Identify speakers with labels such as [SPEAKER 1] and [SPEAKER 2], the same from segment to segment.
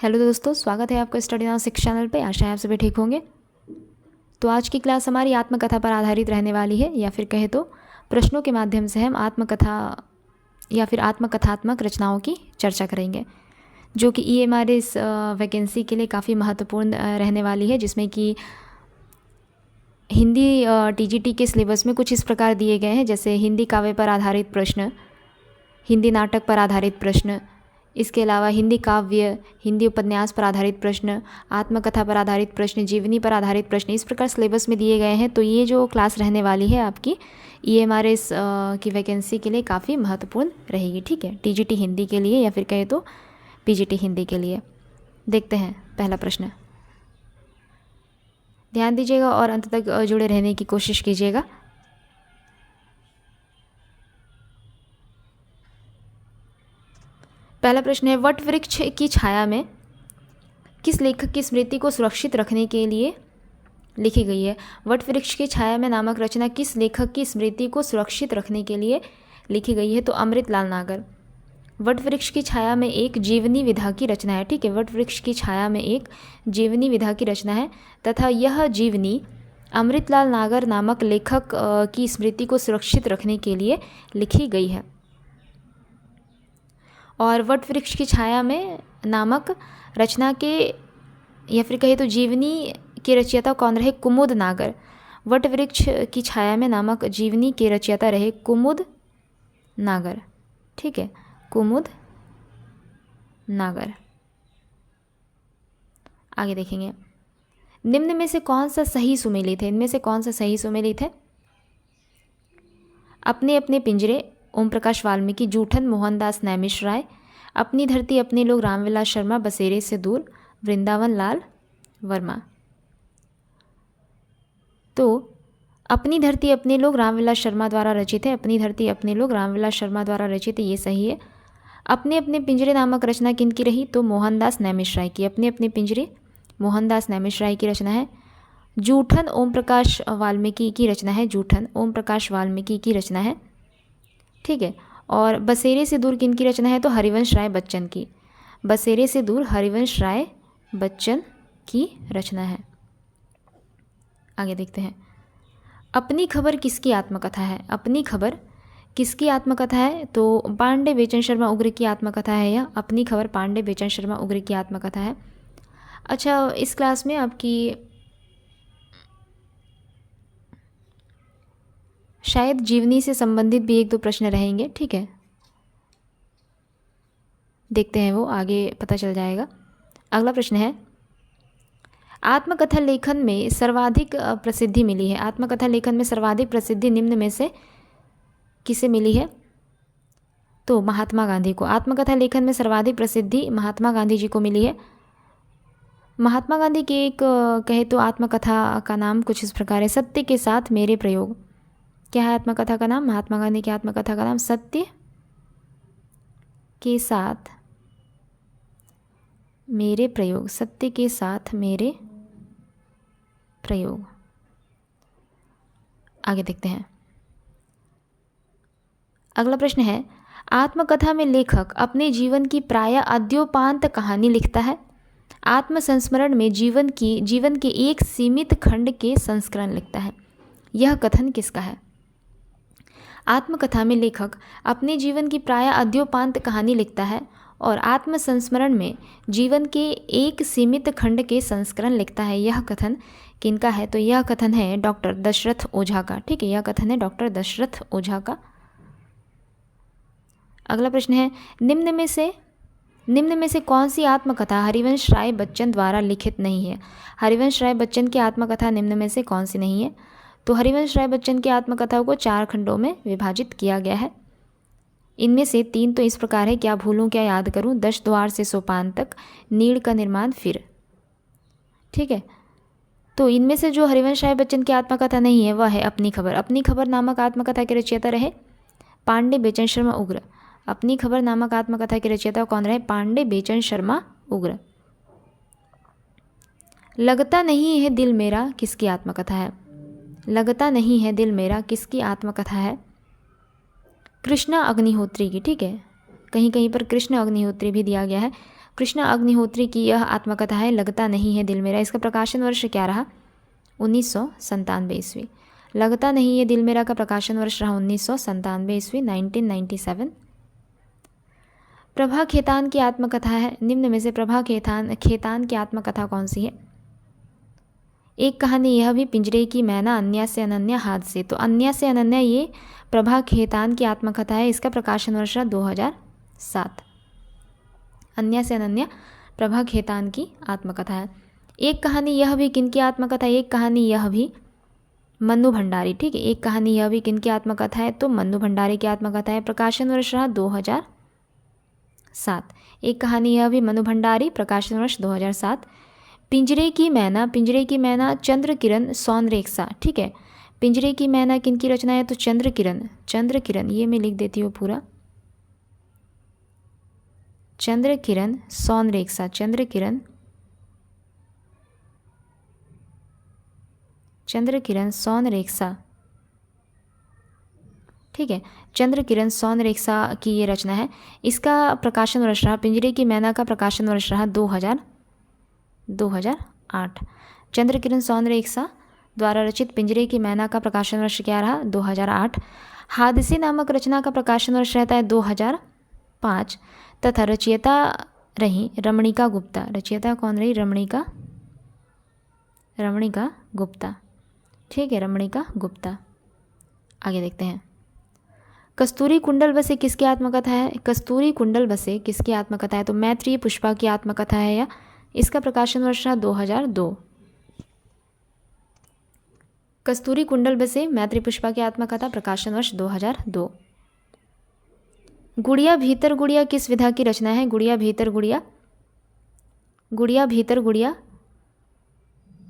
[SPEAKER 1] Hello दोस्तों, स्वागत है आपका स्टडी नाउ सिक्स चैनल पे। आशा है आप सभी ठीक होंगे। तो आज की क्लास हमारी आत्मकथा पर आधारित रहने वाली है, या फिर कहे तो प्रश्नों के माध्यम से हम आत्मकथा या फिर आत्मकथात्मक रचनाओं की चर्चा करेंगे, जो कि EMRS वैकेंसी के लिए काफ़ी महत्वपूर्ण रहने वाली है। जिसमें कि हिंदी TGT के सिलेबस में कुछ इस प्रकार दिए गए हैं, जैसे हिंदी काव्य पर आधारित प्रश्न, हिंदी नाटक पर आधारित प्रश्न, इसके अलावा हिंदी काव्य, हिंदी उपन्यास पर आधारित प्रश्न, आत्मकथा पर आधारित प्रश्न, जीवनी पर आधारित प्रश्न, इस प्रकार सिलेबस में दिए गए हैं। तो ये जो क्लास रहने वाली है आपकी EMRS की वैकेंसी के लिए काफ़ी महत्वपूर्ण रहेगी। ठीक है, TGT हिंदी के लिए या फिर कहे तो PGT हिंदी के लिए। देखते हैं पहला प्रश्न, ध्यान दीजिएगा और अंत तक जुड़े रहने की कोशिश कीजिएगा। पहला प्रश्न है, वट वृक्ष की छाया में किस लेखक की स्मृति को सुरक्षित रखने के लिए लिखी गई है? वट वृक्ष की छाया में नामक रचना किस लेखक की स्मृति को सुरक्षित रखने के लिए लिखी गई है? तो अमृतलाल नागर। वट वृक्ष की छाया में एक जीवनी विधा की रचना है। ठीक है, वट वृक्ष की छाया में एक जीवनी विधा की रचना है तथा यह जीवनी अमृतलाल नागर नामक लेखक की स्मृति को सुरक्षित रखने के लिए लिखी गई है। और वट वृक्ष की छाया में नामक रचना के या फिर कहे तो जीवनी के रचयिता कौन रहे? कुमुद नागर। वट वृक्ष की छाया में नामक जीवनी के रचयिता रहे कुमुद नागर। ठीक है, कुमुद नागर। आगे देखेंगे, निम्न में से कौन सा सही सुमेलित है? इनमें से कौन सा सही सुमेलित है? अपने अपने पिंजरे ओम प्रकाश वाल्मीकि, जूठन मोहनदास नैमिष-राय, अपनी धरती अपने लोग रामविलास शर्मा, बसेरे से दूर वृंदावन लाल वर्मा। तो अपनी धरती अपने लोग रामविलास शर्मा द्वारा रचित है। अपनी धरती अपने लोग रामविलास शर्मा द्वारा रचित है, ये सही है। अपने अपने पिंजरे नामक रचना किनकी रही? तो मोहनदास नैमिष-राय की। अपने अपने पिंजरे मोहनदास नैमिष-राय की रचना है। जूठन ओम प्रकाश वाल्मीकि की रचना है। जूठन ओम प्रकाश वाल्मीकि की रचना है। ठीक है, और बसेरे से दूर किनकी रचना है? तो हरिवंश राय बच्चन की। बसेरे से दूर हरिवंश राय बच्चन की रचना है। आगे देखते हैं, अपनी खबर किसकी आत्मकथा है? अपनी खबर किसकी आत्मकथा है? तो पांडे बेचन शर्मा उग्र की आत्मकथा है यह। अपनी खबर पांडे बेचन शर्मा उग्र की आत्मकथा है। अच्छा, इस क्लास में आपकी शायद जीवनी से संबंधित भी एक दो प्रश्न रहेंगे। ठीक है, देखते हैं, वो आगे पता चल जाएगा। अगला प्रश्न है, आत्मकथा लेखन में सर्वाधिक प्रसिद्धि मिली है। आत्मकथा लेखन में सर्वाधिक प्रसिद्धि निम्न में से किसे मिली है? तो महात्मा गांधी को। आत्मकथा लेखन में सर्वाधिक प्रसिद्धि महात्मा गांधी जी को मिली है। महात्मा गांधी की एक कहे तो आत्मकथा का नाम कुछ इस प्रकार है, सत्य के साथ मेरे प्रयोग। क्या है आत्मकथा का नाम? महात्मा गांधी की आत्मकथा का नाम सत्य के साथ मेरे प्रयोग। सत्य के साथ मेरे प्रयोग। आगे देखते हैं, अगला प्रश्न है, आत्मकथा में लेखक अपने जीवन की प्रायः अद्योपांत कहानी लिखता है। आत्मसंस्मरण में जीवन के एक सीमित खंड के संस्करण लिखता है। यह कथन किसका है? आत्मकथा में लेखक अपने जीवन की प्रायः अद्योपांत कहानी लिखता है और आत्मसंस्मरण में जीवन के एक सीमित खंड के संस्करण लिखता है। यह कथन किनका है? तो यह कथन है डॉक्टर दशरथ ओझा का। ठीक है, यह कथन है डॉक्टर दशरथ ओझा का। अगला प्रश्न है, निम्न में से कौन सी आत्मकथा हरिवंश राय बच्चन द्वारा लिखित नहीं है? हरिवंश राय बच्चन की आत्मकथा निम्न में से कौन सी नहीं है? तो हरिवंश राय बच्चन की आत्मकथाओं को 4 खंडों में विभाजित किया गया है। इनमें से 3 तो इस प्रकार है, क्या भूलूं क्या याद करूं, 10 द्वार से सोपान तक, नीड़ का निर्माण फिर। ठीक है, तो इनमें से जो हरिवंश राय बच्चन की आत्मकथा नहीं है वह है अपनी खबर। अपनी खबर नामक आत्मकथा के रचयिता रहे पांडे बेचन शर्मा उग्र। अपनी खबर नामक आत्मकथा के रचयिता कौन रहे? पांडे बेचन शर्मा उग्र। लगता नहीं है दिल मेरा किसकी आत्मकथा है? लगता नहीं है दिल मेरा किसकी आत्मकथा है? कृष्णा अग्निहोत्री की। ठीक है, कहीं कहीं पर कृष्ण अग्निहोत्री भी दिया गया है। कृष्णा अग्निहोत्री की यह आत्मकथा है लगता नहीं है दिल मेरा, इसका प्रकाशन वर्ष क्या रहा? 1997 ईस्वी। लगता नहीं है दिल मेरा का प्रकाशन वर्ष रहा 1997 ईस्वी, 1997। प्रभा खेतान की आत्मकथा है, निम्न में से प्रभा खेतान की आत्मकथा कौन सी है? एक कहानी यह भी पिंजरे की मैना, अन्या से अनन्या, हाथ से। तो अन्या से अनन्या ये प्रभा खेतान की आत्मकथा है, इसका प्रकाशन वर्ष 2007। अन्या से अनन्या प्रभा खेतान की आत्मकथा है। एक कहानी यह भी किन की आत्मकथा है? एक कहानी यह भी मन्नू भंडारी, ठीक है। एक कहानी यह भी किन की आत्मकथा है? तो मन्नू भंडारी की आत्मकथा है, प्रकाशन वर्ष रहा 2007। एक कहानी यह भी मन्नू भंडारी, प्रकाशन वर्ष 2007। पिंजरे की मैना चंद्र किरण सौनरेखा, ठीक है। पिंजरे की मैना किन की रचना है? तो चंद्र किरण, ये मैं लिख देती हूँ पूरा, चंद्र किरण सौनरेखा, चंद्र किरण सौनरेखा, ठीक है। चंद्र किरण सौनरेखा की ये रचना है, इसका प्रकाशन वर्ष रहा, पिंजरे की मैना का प्रकाशन वर्ष रहा 2008। चंद्र किरण सौनरेखा द्वारा रचित पिंजरे की मैना का प्रकाशन वर्ष क्या रहा? 2008। हादसे नामक रचना का प्रकाशन वर्ष रहता है 2005 तथा रचयिता रही रमणिका गुप्ता। रचयिता कौन रही? रमणिका गुप्ता, ठीक है, रमणिका गुप्ता। आगे देखते हैं। कस्तूरी कुंडल बसे किसकी आत्मकथा है? कस्तूरी कुंडल बसे किसकी आत्मकथा है? तो मैत्रेयी पुष्पा की आत्मकथा है, या इसका प्रकाशन वर्ष 2002। कस्तूरी कुंडल बसे मैत्रेयी पुष्पा की आत्मकथा, प्रकाशन वर्ष 2002। गुड़िया भीतर गुड़िया किस विधा की रचना है? गुड़िया भीतर गुड़िया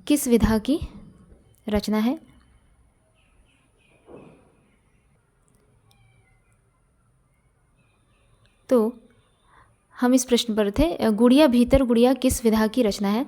[SPEAKER 1] किस विधा की रचना है? तो हम इस प्रश्न पर थे, गुड़िया भीतर गुड़िया किस विधा की रचना है?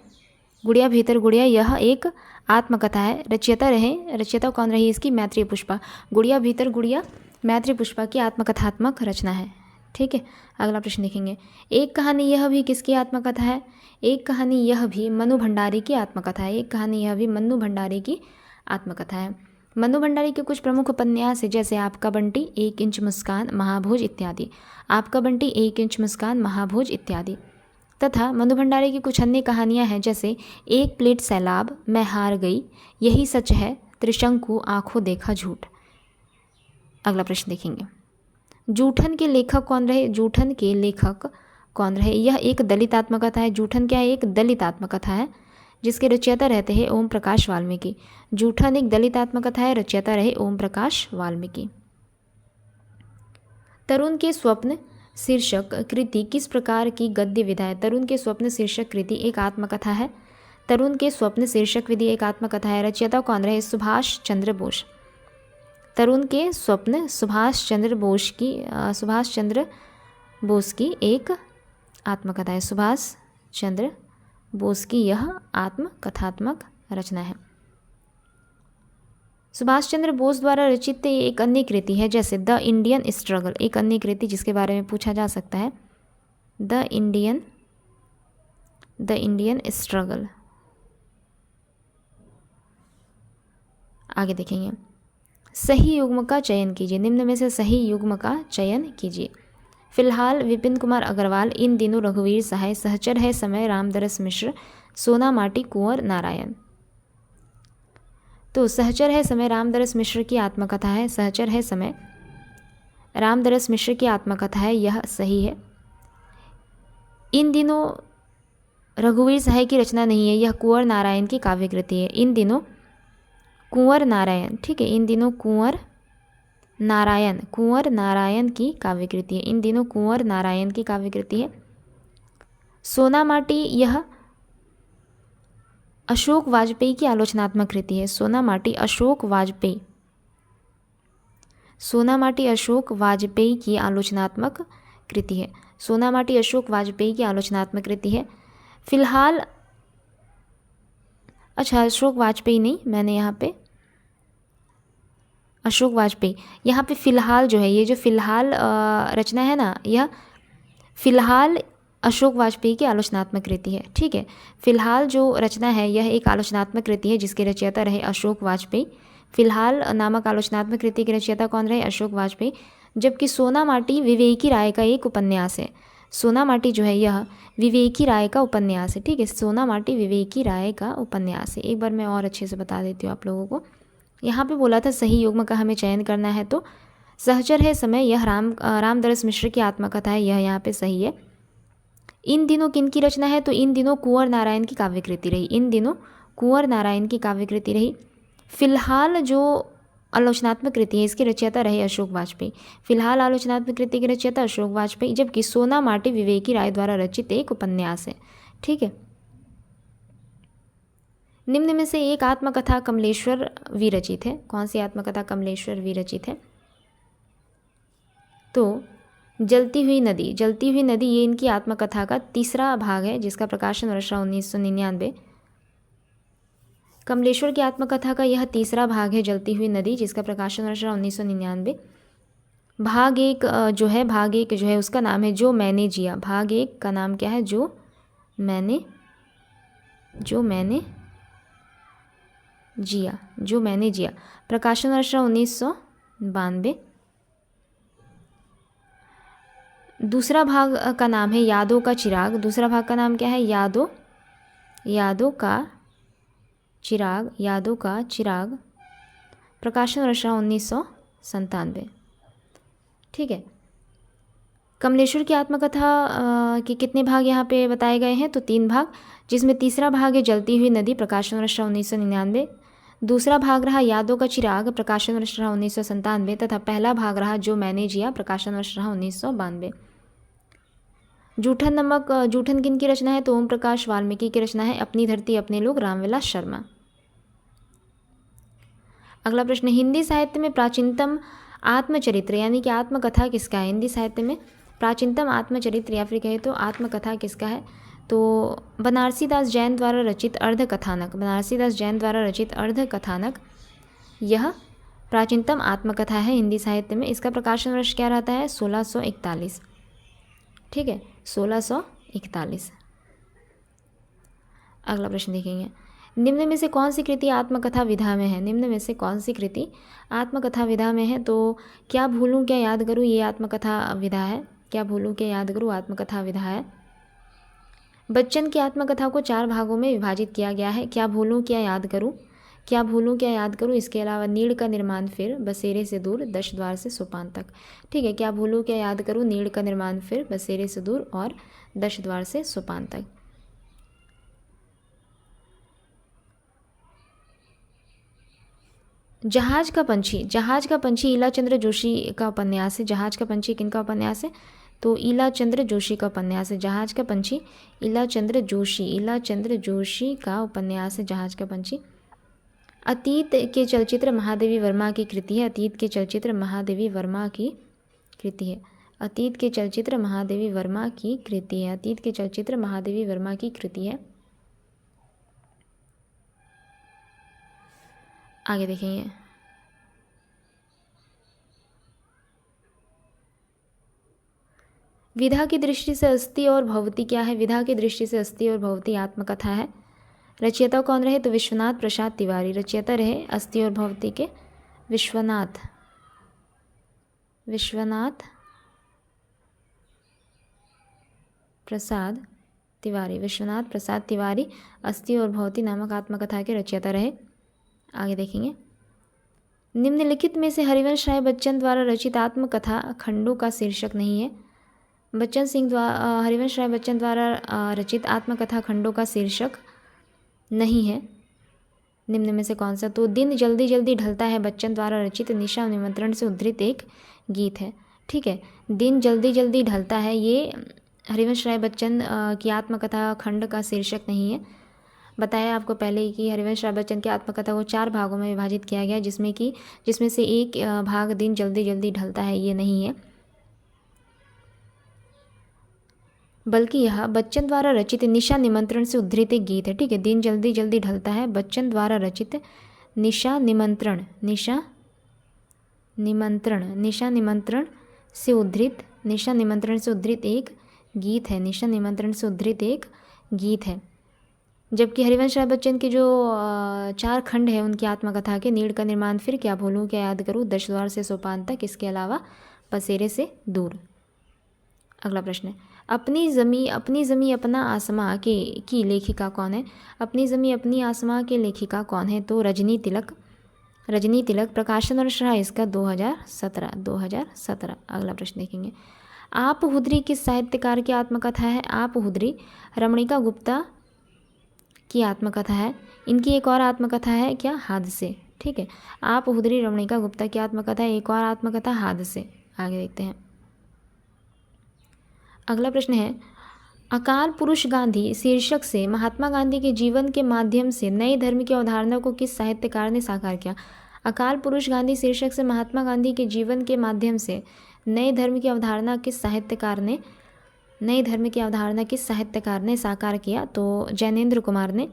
[SPEAKER 1] गुड़िया भीतर गुड़िया यह एक आत्मकथा है, रचयिता कौन रही इसकी? मैत्रेयी पुष्पा। गुड़िया भीतर गुड़िया मैत्रेयी पुष्पा की आत्मकथात्मक रचना है, ठीक है। अगला प्रश्न देखेंगे। एक कहानी यह भी किसकी आत्मकथा है? एक कहानी यह भी मन्नू भंडारी की आत्मकथा है, एक कहानी यह भी मन्नू भंडारी की आत्मकथा है। मन्नू भंडारी के कुछ प्रमुख उपन्यास है, जैसे आपका बंटी, 1 इंच मुस्कान, महाभोज इत्यादि। आपका बंटी, 1 इंच मुस्कान, महाभोज इत्यादि। तथा मन्नू भंडारी की कुछ अन्य कहानियाँ हैं, जैसे 1 प्लेट सैलाब, मैं हार गई, यही सच है, त्रिशंकु, आंखों देखा झूठ। अगला प्रश्न देखेंगे। जूठन के लेखक कौन रहे? जूठन के लेखक कौन रहे? यह एक दलित आत्मकथा है। जूठन क्या है? एक दलित आत्मकथा है, जिसके रचयिता रहते हैं ओम प्रकाश वाल्मीकि। जूठन एक दलित आत्मकथा है, रचयिता रहे ओम प्रकाश वाल्मीकि। तरुण के स्वप्न शीर्षक कृति किस प्रकार की गद्य विधा है? तरुण के स्वप्न शीर्षक कृति एक आत्मकथा है। तरुण के स्वप्न शीर्षक विधि एक आत्मकथा है, रचयिता कौन रहे? सुभाष चंद्र बोस। तरुण के स्वप्न सुभाष चंद्र बोस की एक आत्मकथा है। सुभाष चंद्र बोस की यह आत्मकथात्मक रचना है। सुभाष चंद्र बोस द्वारा रचित एक अन्य कृति है, जैसे द इंडियन स्ट्रगल, एक अन्य कृति जिसके बारे में पूछा जा सकता है, द इंडियन स्ट्रगल। आगे देखेंगे। सही युग्म का चयन कीजिए, निम्न में से सही युग्म का चयन कीजिए। फिलहाल विपिन कुमार अग्रवाल, इन दिनों रघुवीर सहाय, सहचर है समय रामदरस मिश्र, सोना माटी कुंवर नारायण। तो सहचर है समय रामदरस मिश्र की आत्मकथा है, सहचर है समय रामदरस मिश्र की आत्मकथा है, यह सही है। इन दिनों रघुवीर सहाय की रचना नहीं है, यह कुंवर नारायण की काव्य कृति है। इन दिनों कुंवर नारायण, ठीक है, इन दिनों कुंवर नारायण की काव्य कृति है। इन दिनों कुंवर नारायण की काव्य कृति है। सोना माटी यह अशोक वाजपेयी की आलोचनात्मक कृति है। सोना माटी अशोक वाजपेयी की आलोचनात्मक कृति है। सोना माटी अशोक वाजपेयी की आलोचनात्मक कृति है। फिलहाल अच्छा, अशोक वाजपेयी नहीं, मैंने यहाँ पे अशोक वाजपेयी, यहाँ पे फिलहाल जो है, ये जो फिलहाल रचना है ना, यह फिलहाल अशोक वाजपेयी की आलोचनात्मक कृति है। ठीक है, फिलहाल जो रचना है यह एक आलोचनात्मक कृति है जिसके रचयिता रहे अशोक वाजपेयी। फिलहाल नामक आलोचनात्मक कृति के रचयिता कौन रहे? अशोक वाजपेयी। जबकि सोना माटी विवेकी राय का एक उपन्यास है। सोना माटी जो है यह विवेकी राय का उपन्यास है। ठीक है, सोना माटी विवेकी राय का उपन्यास है। एक बार मैं और अच्छे से बता देती हूँ आप लोगों को। यहाँ पे बोला था सही युग्म का हमें चयन करना है, तो सहचर है समय यह रामदरस मिश्र की आत्मकथा है, यह यहाँ पे सही है। इन दिनों किन की रचना है? तो इन दिनों कुंवर नारायण की काव्यकृति रही। इन दिनों कुंवर नारायण की काव्यकृति रही। फिलहाल जो आलोचनात्मक कृति है इसके रचयिता रहे अशोक वाजपेयी। फिलहाल आलोचनात्मक कृति के रचयिता अशोक वाजपेयी, जबकि सोना माटी विवेकी राय द्वारा रचित एक उपन्यास है। ठीक है, निम्न में से एक आत्मकथा कमलेश्वर विरचित है। कौन सी आत्मकथा कमलेश्वर विरचित है? तो जलती हुई नदी। जलती हुई नदी ये इनकी आत्मकथा का तीसरा भाग है जिसका प्रकाशन वर्ष 1999। कमलेश्वर की आत्मकथा का यह तीसरा भाग है, जलती हुई नदी, जिसका प्रकाशन वर्ष 1999। भाग एक जो है उसका नाम है जो मैंने जिया। भाग एक का नाम क्या है? जो मैंने जिया। प्रकाशन वर्ष 1992। दूसरा भाग का नाम है यादों का चिराग। दूसरा भाग का नाम क्या है? यादों का चिराग। प्रकाशन वर्ष 1997। ठीक है, कमलेश्वर की आत्मकथा के कितने भाग यहाँ पे बताए गए हैं? तो 3 भाग, जिसमें तीसरा भाग है जलती हुई नदी, प्रकाशन वर्ष 1999। दूसरा भाग रहा यादों का चिराग, प्रकाशन वर्ष रहा 1997, तथा पहला भाग रहा जो मैंने जिया, प्रकाशन वर्ष रहा 1992। जूठन किन की रचना है? तो ओम प्रकाश वाल्मीकि की रचना है। अपनी धरती अपने लोग, रामविलास शर्मा। अगला प्रश्न, हिंदी साहित्य में प्राचीनतम आत्मचरित्र यानी कि आत्मकथा किसका है? हिंदी साहित्य में प्राचीनतम आत्मचरित्र या फिर कहे तो आत्मकथा किसका है? तो बनारसी दास जैन द्वारा रचित अर्धकथानक। बनारसी दास जैन द्वारा रचित अर्धकथानक यह प्राचीनतम आत्मकथा है हिंदी साहित्य में। इसका प्रकाशन वर्ष क्या रहता है? 1641। ठीक है, 1641। अगला प्रश्न देखेंगे, निम्न में से कौन सी कृति आत्मकथा विधा में है? निम्न में से कौन सी कृति आत्मकथा विधा में है? तो क्या भूलूं क्या याद करूं ये आत्मकथा विधा है। क्या भूलूं क्या याद करूं आत्मकथा विधा है। बच्चन की आत्मकथा को 4 भागों में विभाजित किया गया है। क्या भूलूं क्या याद करूं, क्या भूलूं क्या याद करूं। इसके अलावा नीड़ का निर्माण फिर, बसेरे से दूर, दश द्वार से सोपान तक। ठीक है, क्या भूलूं क्या याद करूं, नीड़ का निर्माण फिर, बसेरे से दूर और दश द्वार से सोपान तक। जहाज का पंछी ईलाचंद्र जोशी का उपन्यास है। जहाज का पंछी किनका उपन्यास है? तो ईलाचंद्र जोशी का उपन्यास है। जहाज का पंछी ईलाचंद्र जोशी का उपन्यास है जहाज का पंछी। अतीत के चलचित्र महादेवी वर्मा की कृति है। अतीत के चलचित्र महादेवी वर्मा की कृति है। अतीत के चलचित्र महादेवी वर्मा की कृति है। अतीत के चलचित्र महादेवी वर्मा की कृति है। आगे देखेंगे, विधा की दृष्टि से अस्ति और भवती क्या है? विधा की दृष्टि से अस्ति और भवती आत्मकथा है। रचयिता कौन रहे? तो विश्वनाथ प्रसाद तिवारी। रचयिता रहे अस्ति और भवती के विश्वनाथ प्रसाद तिवारी। विश्वनाथ प्रसाद तिवारी अस्ति और भवती नामक आत्मकथा के रचयिता रहे। आगे देखेंगे, निम्नलिखित में से हरिवंश राय बच्चन द्वारा रचित आत्मकथा खंडों का शीर्षक नहीं है। हरिवंश राय बच्चन द्वारा रचित आत्मकथा खंडों का शीर्षक नहीं है। निम्न में से कौन सा? तो दिन जल्दी जल्दी ढलता है बच्चन द्वारा रचित निशा निमंत्रण से उद्धृत एक गीत है। ठीक है, दिन जल्दी जल्दी ढलता है ये हरिवंश राय बच्चन की आत्मकथा खंड का शीर्षक नहीं है। बताया आपको पहले ही कि हरिवंश राय बच्चन की आत्मकथा को 4 भागों में विभाजित किया गया, जिसमें से एक भाग दिन जल्दी जल्दी ढलता है ये नहीं है, बल्कि यह बच्चन द्वारा रचित निशा निमंत्रण से उद्धृत एक गीत है। ठीक है, दिन जल्दी जल्दी ढलता है बच्चन द्वारा रचित निशा निमंत्रण से उद्धृत एक गीत है। निशा निमंत्रण से उद्धृत एक गीत है। जबकि हरिवंश राय बच्चन के जो 4 खंड है उनकी आत्मकथा के, नीड़ का निर्माण फिर, क्या भूलूं क्या याद करूं, दशद्वार से सोपान तक, इसके अलावा पसेरे से दूर। अगला प्रश्न है, अपनी ज़मी अपना आसमां के की लेखिका कौन है? अपनी ज़मी अपनी आसमां के लेखिका कौन है? तो रजनी तिलक। प्रकाशन और श्रह इसका 2017। अगला प्रश्न देखेंगे, आप हुदरी किस साहित्यकार की आत्मकथा है? आप हुदरी रमणिका गुप्ता की आत्मकथा है। इनकी एक और आत्मकथा है क्या? हादसे। ठीक है, आप हुदरी रमणिका गुप्ता की आत्मकथा है, एक और आत्मकथा हादसे। आगे देखते हैं। अगला प्रश्न है, अकाल पुरुष गांधी शीर्षक से महात्मा गांधी के जीवन के माध्यम से नए धर्म की अवधारणा को किस साहित्यकार ने साकार किया? अकाल पुरुष गांधी शीर्षक से महात्मा गांधी के जीवन के माध्यम से नए धर्म की अवधारणा किस साहित्यकार ने साकार किया? तो जैनेंद्र कुमार ने।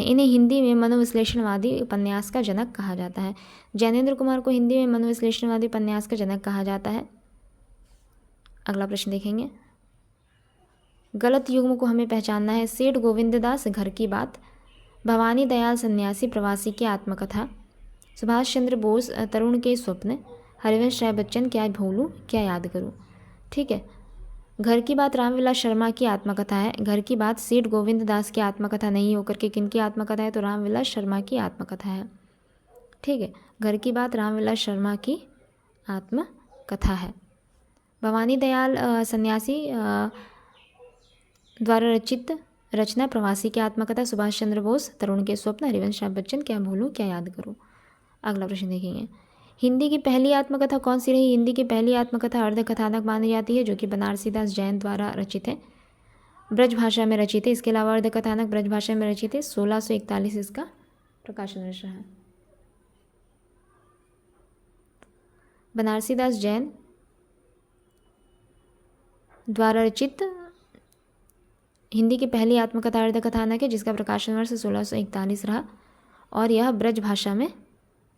[SPEAKER 1] इन्हें हिंदी में मनोविश्लेषणवादी उपन्यास का जनक कहा जाता है। जैनेंद्र कुमार को हिंदी में मनोविश्लेषणवादी उपन्यास का जनक कहा जाता है। अगला प्रश्न देखेंगे, गलत युग्म को हमें पहचानना है। सेठ गोविंददास घर की बात, भवानी दयाल सन्यासी प्रवासी की आत्मकथा, सुभाष चंद्र बोस तरुण के स्वप्न, हरिवंश राय बच्चन क्या भूलूं क्या याद करूं। ठीक है, घर की बात रामविलास शर्मा की आत्मकथा है। घर की बात सेठ गोविंददास की आत्मकथा नहीं होकर के किन की आत्मकथा है? तो रामविलास शर्मा की आत्मकथा है। ठीक है, घर की बात रामविलास शर्मा की आत्मकथा है। भवानी दयाल सन्यासी द्वारा रचित रचना प्रवासी की आत्मकथा, सुभाष चंद्र बोस तरुण के स्वप्न, हरिवंश राय बच्चन क्या भूलूं क्या याद करूं। अगला प्रश्न देखेंगे, हिंदी की पहली आत्मकथा कौन सी रही? हिंदी की पहली आत्मकथा अर्धकथानक मानी जाती है, जो कि बनारसीदास जैन द्वारा रचित है, ब्रज भाषा में रचित है। इसके अलावा अर्धकथानक ब्रज भाषा में रचित है। 1641 इसका प्रकाशन वर्ष है। बनारसीदास जैन द्वारा रचित हिंदी की पहली आत्मकथा अर्धकथानक है, जिसका प्रकाशन वर्ष 1641 रहा और यह ब्रज भाषा में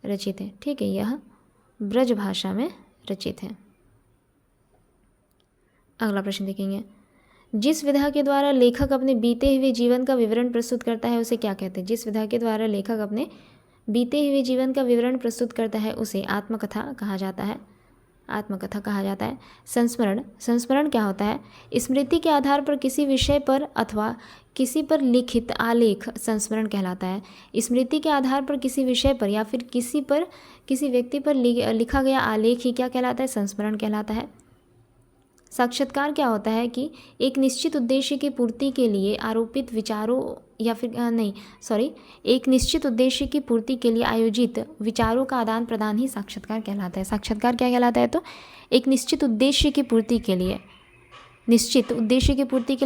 [SPEAKER 1] रचित है। ठीक है, यह ब्रज भाषा में रचित है। अगला प्रश्न देखेंगे, जिस विधा के द्वारा लेखक अपने बीते हुए जीवन का विवरण प्रस्तुत करता है उसे क्या कहते हैं? जिस विधा के द्वारा लेखक अपने बीते हुए जीवन का विवरण प्रस्तुत करता है उसे आत्मकथा कहा जाता है। संस्मरण क्या होता है? स्मृति के आधार पर किसी विषय पर अथवा किसी पर लिखित आलेख संस्मरण कहलाता है। स्मृति के आधार पर किसी विषय पर या फिर किसी व्यक्ति पर लिखा गया आलेख ही क्या कहलाता है? संस्मरण कहलाता है। साक्षात्कार क्या होता है कि एक निश्चित उद्देश्य की पूर्ति के लिए आरोपित विचारों एक निश्चित उद्देश्य की पूर्ति के लिए आयोजित विचारों का आदान प्रदान ही साक्षात्कार कहलाता है। साक्षात्कार क्या कहलाता है? तो एक निश्चित उद्देश्य की पूर्ति के लिए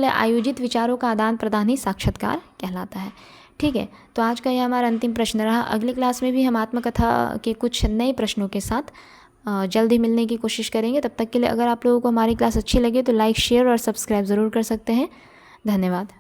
[SPEAKER 1] आयोजित विचारों का आदान प्रदान ही साक्षात्कार कहलाता है। ठीक है, तो आज का यह हमारा अंतिम प्रश्न रहा। अगली क्लास में भी हम आत्मकथा के कुछ नए प्रश्नों के साथ जल्दी मिलने की कोशिश करेंगे। तब तक के लिए अगर आप लोगों को हमारी क्लास अच्छी लगे तो लाइक, शेयर और सब्सक्राइब ज़रूर कर सकते हैं। धन्यवाद।